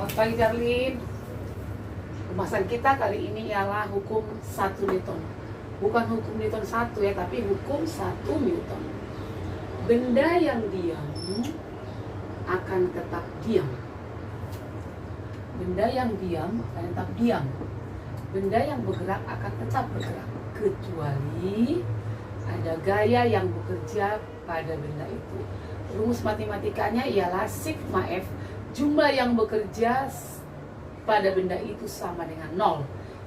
Selamat pagi Darlin. Pembahasan kita kali ini ialah hukum 1 Newton. Bukan hukum Newton 1 ya, tapi hukum 1 Newton. Benda yang diam akan tetap diam. Benda yang diam akan tetap diam. Benda yang bergerak akan tetap bergerak, kecuali ada gaya yang bekerja pada benda itu. Rumus matematikanya ialah sigma F, jumlah yang bekerja pada benda itu sama dengan 0.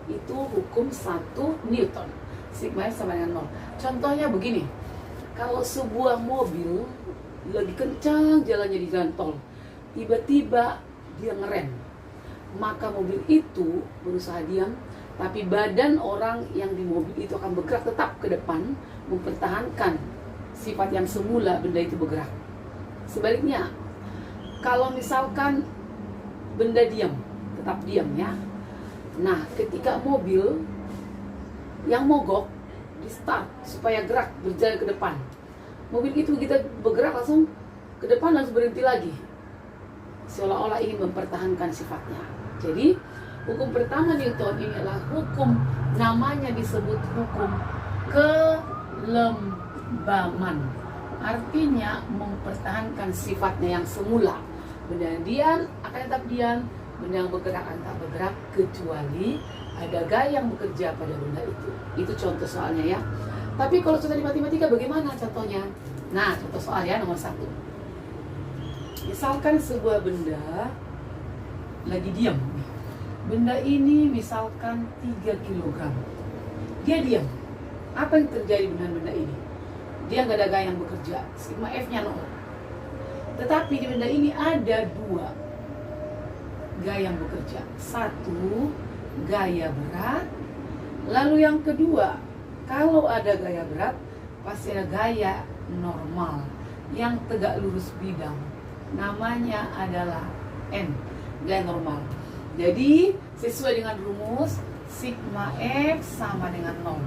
Itu hukum 1 Newton. Sigma F sama dengan 0. Contohnya begini, kalau sebuah mobil lagi kencang jalannya di jalan tol, tiba-tiba dia ngerem, maka mobil itu berusaha diam, tapi badan orang yang di mobil itu akan bergerak tetap ke depan, mempertahankan sifat yang semula benda itu bergerak. Sebaliknya, kalau misalkan benda diam, tetap diam ya. Nah, ketika mobil yang mogok di start supaya gerak berjalan ke depan, mobil itu kita bergerak langsung ke depan, langsung berhenti lagi, seolah-olah ingin mempertahankan sifatnya. Jadi hukum pertama Newton ini adalah hukum, namanya disebut hukum kelembaman. Artinya mempertahankan sifatnya yang semula. Benda yang diam akan tetap diam, benda yang bergerak akan tetap bergerak, kecuali ada gaya yang bekerja pada benda itu. Itu contoh soalnya ya. Tapi kalau contoh di matematika bagaimana contohnya? Nah, contoh soal ya nomor 1. Misalkan sebuah benda lagi diam. Benda ini misalkan 3 kg. Dia diam. Apa yang terjadi dengan benda ini? Dia nggak ada gaya yang bekerja, sigma F-nya 0. Tetapi di benda ini ada 2 gaya yang bekerja. 1 gaya berat, lalu yang kedua, kalau ada gaya berat pasti ada gaya normal yang tegak lurus bidang. Namanya adalah N, gaya normal. Jadi sesuai dengan rumus sigma F sama dengan 0.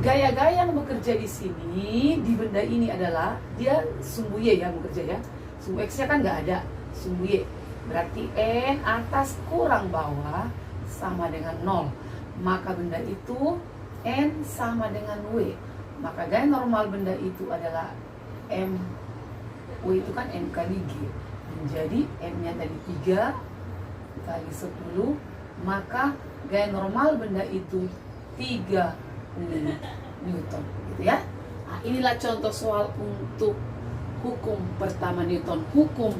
Gaya-gaya yang bekerja di sini di benda ini adalah dia sumbu Y yang bekerja ya. Sumbu X-nya kan nggak ada, sumbu Y. Berarti N atas kurang bawah sama dengan 0. Maka benda itu N sama dengan W. Maka gaya normal benda itu adalah M. W itu kan M kali G. Jadi M-nya tadi 3 kali 10. Maka gaya normal benda itu 30 Newton, gitu ya. Nah, inilah contoh soal untuk hukum pertama Newton, hukum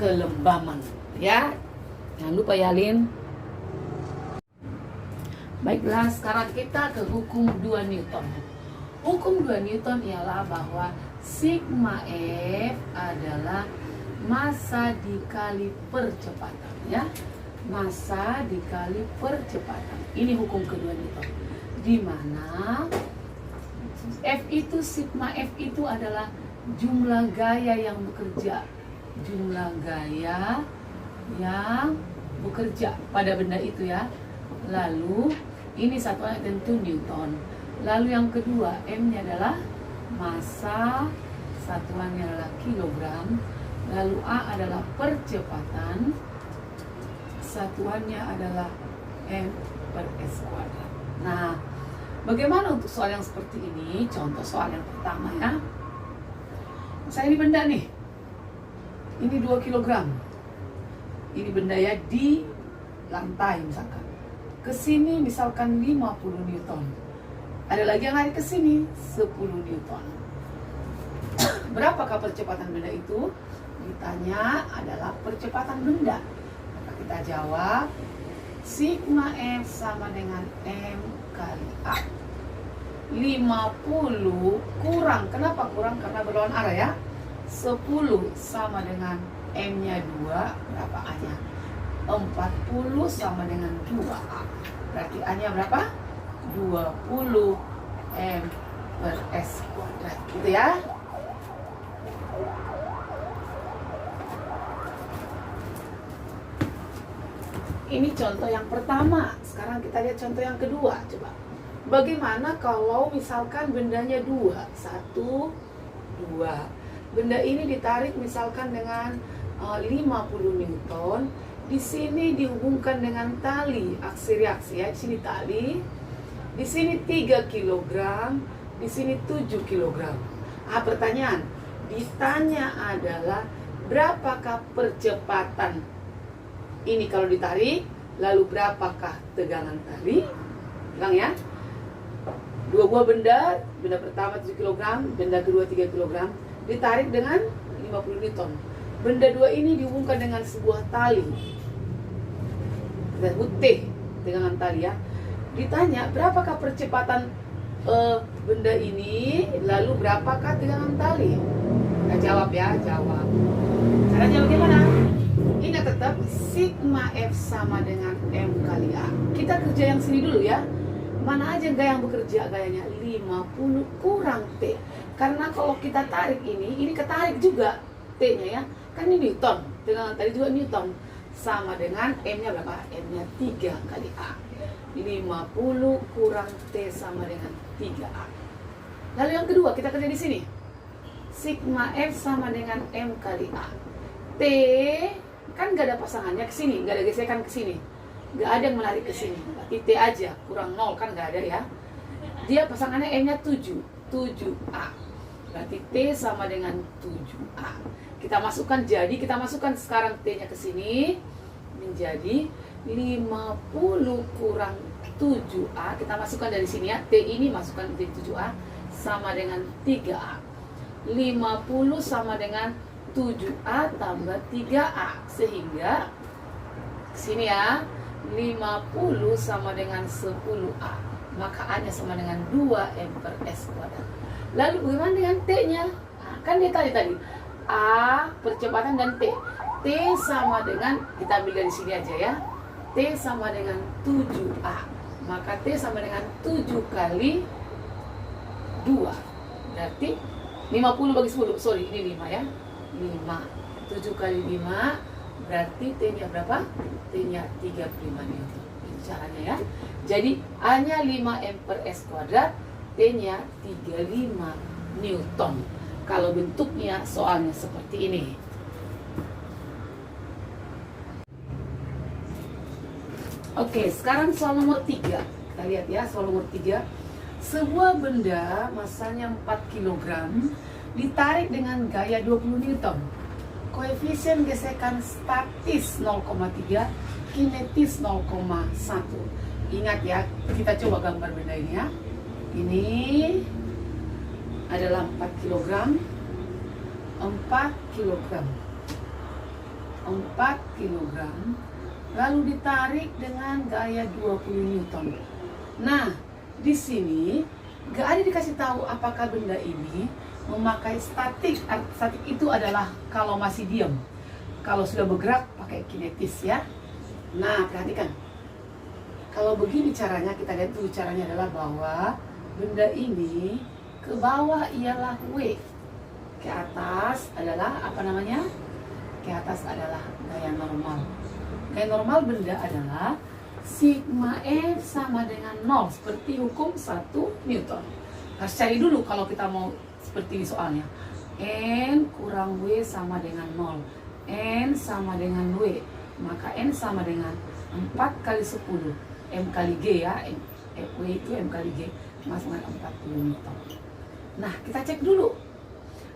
kelembaman, ya. Jangan lupa ya, Lin. Baiklah, sekarang kita ke hukum 2 Newton. Hukum 2 Newton ialah bahwa sigma F adalah massa dikali percepatan, ya. Massa dikali percepatan. Ini hukum kedua Newton. Di mana F itu, sigma F itu adalah jumlah gaya yang bekerja. Jumlah gaya yang bekerja pada benda itu ya. Lalu ini satuannya tentu Newton. Lalu yang kedua, M-nya adalah massa, satuannya adalah kilogram. Lalu A adalah percepatan, satuannya adalah M per S kuadrat. Nah, bagaimana untuk soal yang seperti ini? Contoh soal yang pertama ya. Misalnya ini benda nih. Ini 2 kg. Ini benda ya di lantai misalkan. Kesini misalkan 50 Newton. Ada lagi yang naik ke sini 10 Newton. Berapakah percepatan benda itu? Ditanya adalah percepatan benda. Maka kita jawab sigma F sama dengan M kali A. 50 kurang, kenapa kurang? Karena berlawan arah ya. 10 sama dengan M-nya 2, berapa A-nya? 40 sama dengan 2A. Berarti A-nya berapa? 20 M per S kuadrat, gitu ya. Ini contoh yang pertama. Sekarang kita lihat contoh yang kedua. Coba. Bagaimana kalau misalkan bendanya 2? 1, 2. Benda ini ditarik misalkan dengan 50 Newton. Di sini dihubungkan dengan tali aksi reaksi ya. Di sini tali, di sini 3 kg, di sini 7 kg. Pertanyaan ditanya adalah berapakah percepatan ini kalau ditarik, lalu berapakah tegangan tali? Bilang ya. Dua buah benda pertama 7 kg, benda kedua 3 kg, ditarik dengan 50 Newton. Benda dua ini dihubungkan dengan sebuah tali. Kita sebut T, tegangan tali ya. Ditanya berapakah percepatan benda ini, lalu berapakah tegangan tali? Kita jawab ya, jawab. Cara jawab gimana? Ingat tetap sigma F sama dengan M kali A. Kita kerja yang sini dulu ya. Mana aja yang bekerja gayanya 50 kurang T. Karena kalau kita tarik ini ketarik juga T-nya ya. Kan ini Newton, tegangan tadi juga Newton. Sama dengan M-nya berapa? M-nya 3 kali A. 50 kurang T sama dengan 3A. Lalu yang kedua kita kerja di sini. Sigma F sama dengan M kali A. T kan gak ada pasangannya ke sini, gak ada gesekan ke sini. Gak ada yang menarik ke sini. Berarti T aja, kurang 0 kan gak ada ya. Dia pasangannya M-nya 7, 7A. Berarti T sama dengan 7A. Kita masukkan sekarang T-nya ke sini menjadi 50 kurang 7A. Kita masukkan dari sini ya. T ini masukkan di 7A sama dengan 3A. 50 sama dengan 7A tambah 3A. Sehingga sini ya, 50 sama dengan 10A. Maka A-nya sama dengan 2M per S kuadrat. Lalu bagaimana dengan T-nya? Kan dia tadi A, percepatan dan T. T sama dengan, kita ambil dari sini aja ya. T sama dengan 7A. Maka T sama dengan 7 kali 2. Berarti 50 bagi 10. Sorry, ini 5 ya. 5. 7 kali 5. Berarti T-nya berapa? T-nya 35 Newton. Itu caranya ya. Jadi A-nya 5M per S kuadrat, T-nya 35 Newton. Kalau bentuknya soalnya seperti ini. Oke, sekarang soal nomor 3. Kita lihat ya, soal nomor 3. Sebuah benda masanya 4 kg ditarik dengan gaya 20 Newton. Koefisien gesekan statis 0,3, kinetis 0,1. Ingat ya, kita coba gambar benda ini ya. Ini adalah 4 kg. 4 kg. 4 kg. Lalu ditarik dengan gaya 20 Newton. Nah, di sini gak ada dikasih tahu apakah benda ini memakai statik. Statik itu adalah kalau masih diam. Kalau sudah bergerak pakai kinetis ya. Nah, perhatikan. Kalau begini caranya, kita lihat dulu caranya adalah bahwa benda ini ke bawah ialah W. Ke atas adalah apa namanya? Ke atas adalah gaya normal. Gaya normal benda adalah sigma F sama dengan 0. Seperti hukum 1 Newton. Harus cari dulu kalau kita mau seperti ini soalnya. N kurang W sama dengan 0. N sama dengan W. Maka N sama dengan 4 kali 10. M kali G ya. W itu M kali G. Masuk dengan 40 Newton. Nah, kita cek dulu.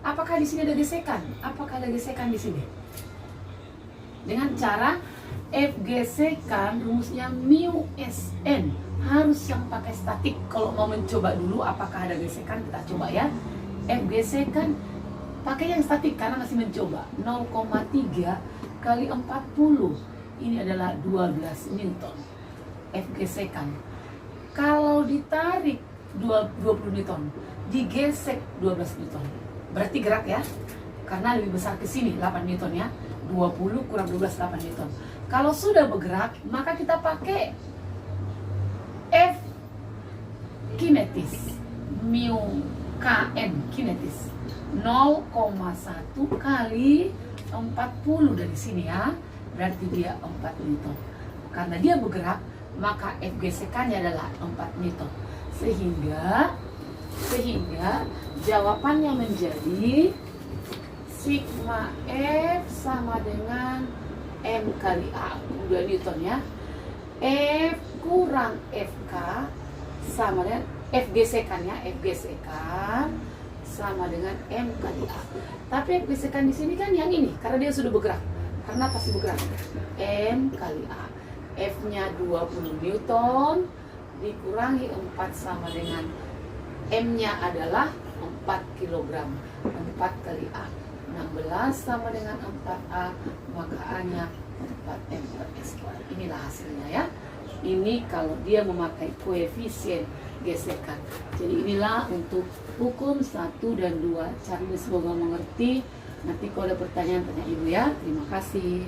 Apakah di sini ada gesekan? Apakah ada gesekan di sini? Dengan cara F gesekan, rumusnya mu Sn. Harus yang pakai statik. Kalau mau mencoba dulu apakah ada gesekan, kita coba ya. F gesekan pakai yang statik karena masih mencoba. 0,3 kali 40. Ini adalah 12 Newton. F gesekan. Kalau ditarik 20 Newton, digesek 12 Newton. Berarti gerak ya. Karena lebih besar ke sini 8 Newton ya. 20 kurang 12 8 Newton. Kalau sudah bergerak, maka kita pakai F kinetis. Mu Kn kinetis 0,1 kali 40 dari sini ya. Berarti dia 4 Newton. Karena dia bergerak, maka F gesekannya adalah 4 Newton. Sehingga jawabannya menjadi sigma F sama dengan M kali A, 2 Newton ya. F kurang FK sama dengan F gesekan ya, F gesekan sama dengan M kali A. Tapi F gesekan di sini kan yang ini, karena dia sudah bergerak. Karena pasti bergerak. M kali A. F-nya 20 Newton dikurangi 4 sama dengan M-nya adalah 4 kg. 4 kali A. 16 sama dengan 4A, maka A-nya 4M per S kuadrat. Inilah hasilnya ya. Ini kalau dia memakai koefisien gesekan. Jadi inilah untuk hukum 1 dan 2. Cari, semoga mengerti. Nanti kalau ada pertanyaan tanya ibu ya. Terima kasih.